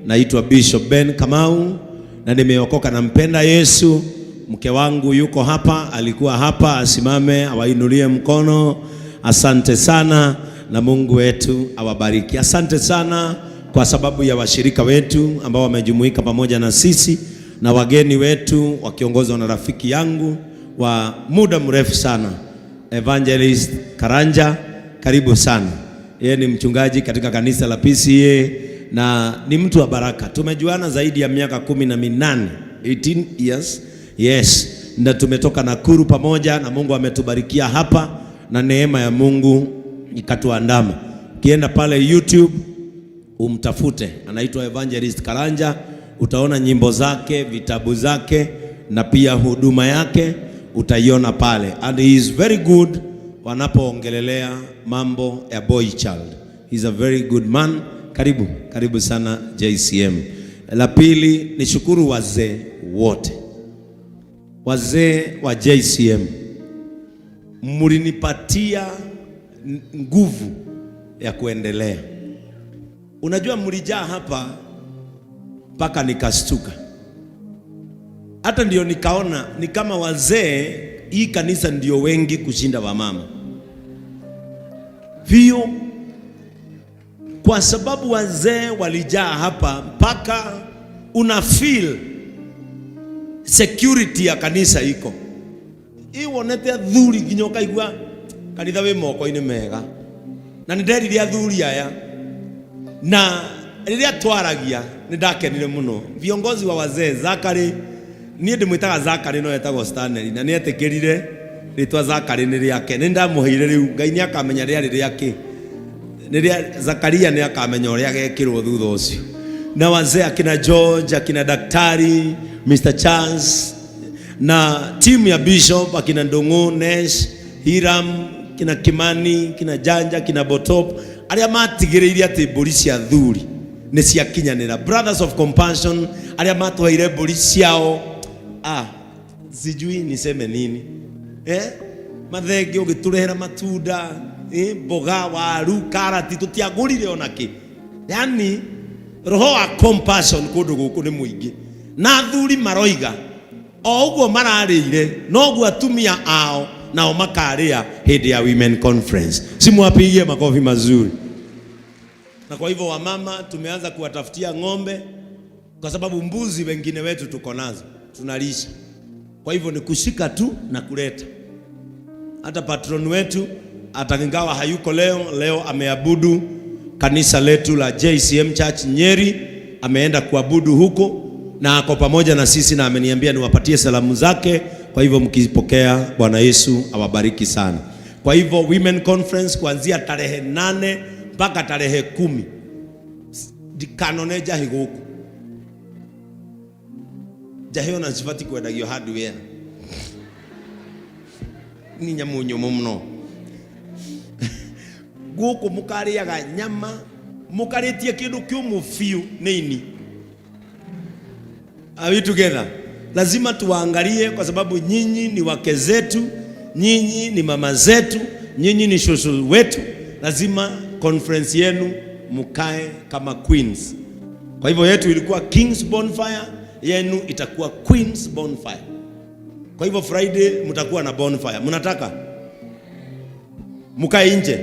Naitwa Bishop Ben Kamau na nimeokoka na mpenda Yesu. Mke wangu yuko hapa, alikuwa hapa, asimame awainulie mkono. Asante sana na Mungu wetu awabariki. Asante sana kwa sababu ya washirika wetu ambao wamejumuika pamoja na sisi na wageni wetu wakiongozwa na rafiki yangu wa muda mrefu sana, Evangelist Karanja. Karibu sana. Yeye ni mchungaji katika kanisa la PCA na ni mtu wa baraka. Tumejuana zaidi ya miaka 18 years. Yes, na tumetoka Nakuru pamoja na Mungu ametubarikia hapa na neema ya Mungu ikatuandama. Kienda pale YouTube umtafute, anaitwa Evangelist Karanja, utaona nyimbo zake, vitabu zake na pia huduma yake utaiona pale. And he is very good wanapoongelelea mambo ya boy child. He is a very good man. Karibu sana JCM. La pili ni shukuru wazee wote. Wazee wa JCM, mlinipatia nguvu ya kuendelea. Unajua mlijaa hapa mpaka nikastuka. Hata ndio nikaona ni kama wazee hii kanisa ndio wengi kushinda wamama. Vio kwa sababu wazee walijaa hapa mpaka una feel security ya kanisa iko. Iwonete athuri kinyoka igwa kanitha we moko ine mega. Na ndiriri athuri aya. Na riria twaragia nindakenire muno. Viongozi wa wazee Zakari, nie ndimwitaga Zakari no etagwo Stanley, na nietikirire ritwa Zakari ni riake. Nindamuheire riu Ngai ni akamenya riari riake. Niria Zakaria ni akamenya uria gekirwo thutha ucio. Na wazee akina George, akina Daktari, Mr. Charles na timu ya Bishop, akina Ndungu, Nesh, Hiram, kina Kimani, kina Janja, kina Botop, aria matigiriria ati mburi cia thuri ni cia kinyanira. Brothers of Compassion aria matwaire mburi ciao, sijui niseme nini, mathenge ugiturehera matunda, mboga, waru, karati, tutiagurire onaki. Yani roho wa compassion kundu guku ni muingi. Na athuri maroiga o uguo mararire noguo atumia ao nao makaria hedi ya women conference. Simuwapigie makofi mazuri. Na kwa hivyo wamama tumeanza kuwatafutia ng'ombe kwa sababu mbuzi wengine wetu tuko nazo tunalisha. Kwa hivyo ni kushika tu na kuleta. Hata patron wetu atakingawa hayuko leo ameabudu kanisa letu la JCM Church Nyeri, ameenda kuabudu huko na ako pamoja na sisi na ameniambia niwapatie salamu zake. Kwa hivyo mkizipokea, Bwana Yesu awabariki sana. Kwa hivyo women conference kuanzia tarehe 8 mpaka tarehe 10 dikanoneja higuku jaheo na sifati kwendagio hardware ni nyamunyo mumno guku mukariaga nyama mukaritie kindu kiumu fiu nini. Are we together? Lazima tuwaangalie kwa sababu nyinyi ni wake zetu, nyinyi ni mama zetu, nyinyi ni shosho wetu. Lazima conference yenu mukae kama queens. Kwa hivyo yetu ilikuwa King's Bonfire, yenu itakuwa Queen's Bonfire. Kwa hivyo Friday mtakuwa na bonfire. Mnataka mukae nje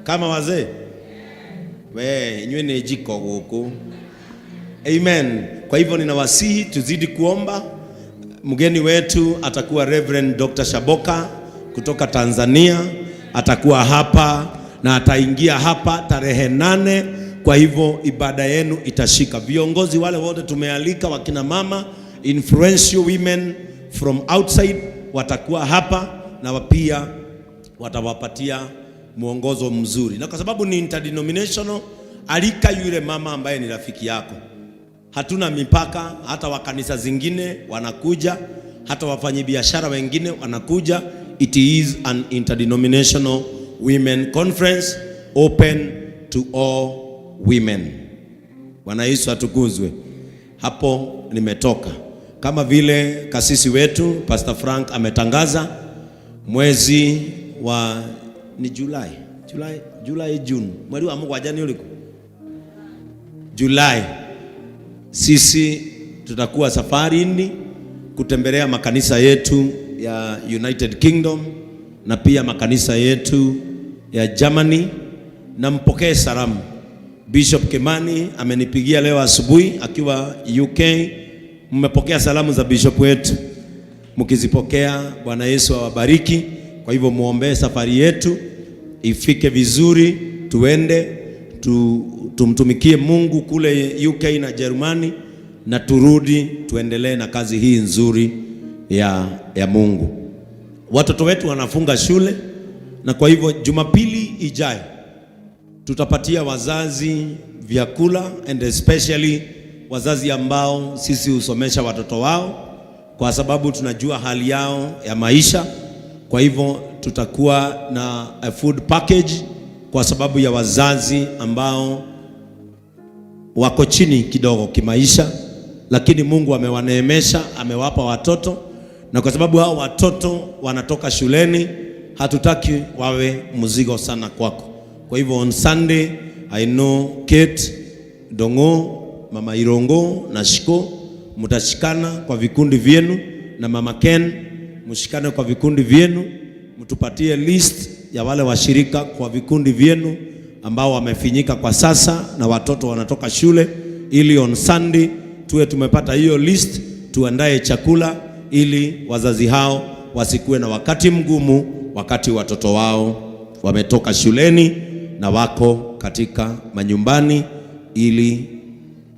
kama wazee? Nywe ni jiko huko. Amen. Kwa hivyo ninawasihi tuzidi kuomba. Mgeni wetu atakuwa Reverend Dr. Shaboka kutoka Tanzania. Atakuwa hapa na ataingia hapa tarehe 8. Kwa hivyo ibada yenu itashika. Viongozi wale wote tumealika, wakina mama, influential women from outside watakuwa hapa na pia watawapatia mwongozo mzuri. Na kwa sababu ni interdenominational, alika yule mama ambaye ni rafiki yako. Hatuna mipaka, hata wa kanisa zingine wanakuja, hata wafanyabiashara wengine wanakuja. It is an interdenominational women conference open to all women. Bwana Yesu atukuzwe. Hapo nimetoka. Kama vile kasisi wetu Pastor Frank ametangaza, mwezi wa ni July, June. Mwezi wa Mungu wajani uliku Julai sisi tutakuwa safarini kutembelea makanisa yetu ya United Kingdom na pia makanisa yetu ya Germany, na mpokee salamu. Bishop Kimani amenipigia leo asubuhi akiwa UK. Mmepokea salamu za bishop wetu, mkizipokea Bwana Yesu awabariki. Kwa hivyo muombee safari yetu ifike vizuri, tuende tumtumikie Mungu kule UK na Jerumani, na turudi tuendelee na kazi hii nzuri ya Mungu. Watoto wetu wanafunga shule, na kwa hivyo Jumapili ijayo tutapatia wazazi vyakula, and especially wazazi ambao sisi husomesha watoto wao, kwa sababu tunajua hali yao ya maisha. Kwa hivyo tutakuwa na a food package kwa sababu ya wazazi ambao wako chini kidogo kimaisha, lakini Mungu amewaneemesha, amewapa watoto, na kwa sababu hao watoto wanatoka shuleni, hatutaki wawe mzigo sana kwako. Kwa hivyo on Sunday, I know Kate, Dongo, Mama Irongo na Shiko mutashikana kwa vikundi vyenu, na Mama Ken mshikane kwa vikundi vyenu, mtupatie list ya wale washirika kwa vikundi vyenu ambao wamefinyika kwa sasa na watoto wanatoka shule, ili on Sunday tuwe tumepata hiyo list, tuandae chakula ili wazazi hao wasikuwe na wakati mgumu wakati watoto wao wametoka shuleni na wako katika manyumbani, ili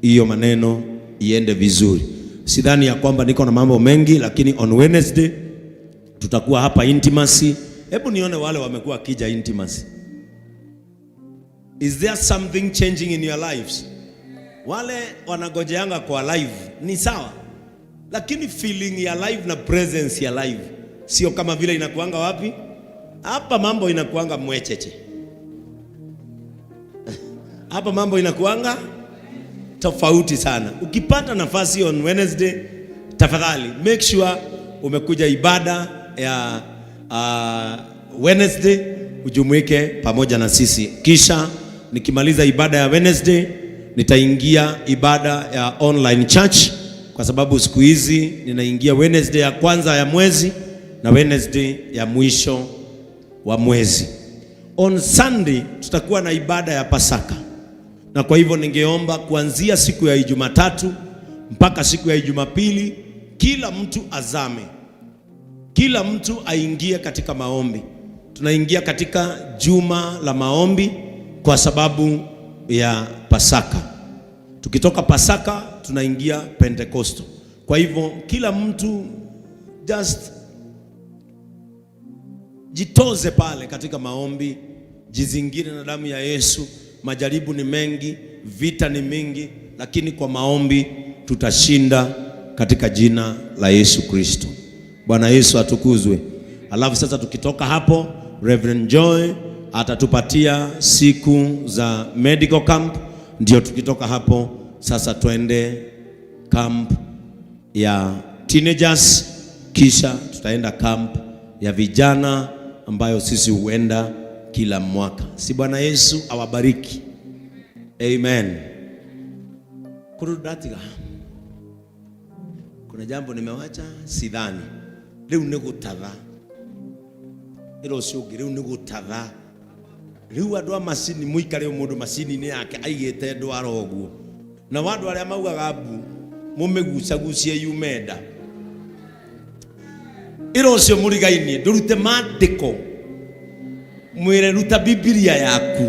hiyo maneno iende vizuri. Sidhani ya kwamba niko na mambo mengi, lakini on Wednesday tutakuwa hapa Intimacy. Hebu nione wale wamekuwa kija Intimacy. Is there something changing in your lives? Wale wanagojeanga kwa live ni sawa, lakini feeling ya live na presence ya live sio kama vile inakuanga wapi? Hapa mambo inakuanga mwecheche. Hapa mambo inakuanga tofauti sana. Ukipata nafasi on Wednesday, tafadhali make sure umekuja ibada ya Wednesday, ujumuike pamoja na sisi. Kisha nikimaliza ibada ya Wednesday, nitaingia ibada ya online church, kwa sababu siku hizi ninaingia Wednesday ya kwanza ya mwezi na Wednesday ya mwisho wa mwezi. On Sunday tutakuwa na ibada ya Pasaka, na kwa hivyo ningeomba kuanzia siku ya Jumatatu mpaka siku ya Jumapili, kila mtu azame, kila mtu aingie katika maombi. Tunaingia katika juma la maombi kwa sababu ya Pasaka. Tukitoka Pasaka tunaingia Pentekosto. Kwa hivyo kila mtu just jitoze pale katika maombi, jizingire na damu ya Yesu. Majaribu ni mengi, vita ni mingi, lakini kwa maombi tutashinda katika jina la Yesu Kristo. Bwana Yesu atukuzwe. Alafu sasa tukitoka hapo, Reverend Joy atatupatia siku za medical camp. Ndio tukitoka hapo sasa twende camp ya teenagers, kisha tutaenda camp ya vijana ambayo sisi huenda kila mwaka. Si Bwana Yesu awabariki. Amen. Kurudatiga. Kuna jambo nimewacha sidhani. Leo nigutatha. Ilo shugi leo nigutatha. Leo andũ macini muikare mũndũ macini-inĩ yake aigĩte ndwara ũguo. Na wandu arĩa maugaga mbu mũmĩgucagucie yumenda. Ilo ũcio mũrigai-inĩ ndũrute maandĩko. Mwĩre ruta Biblia yaku.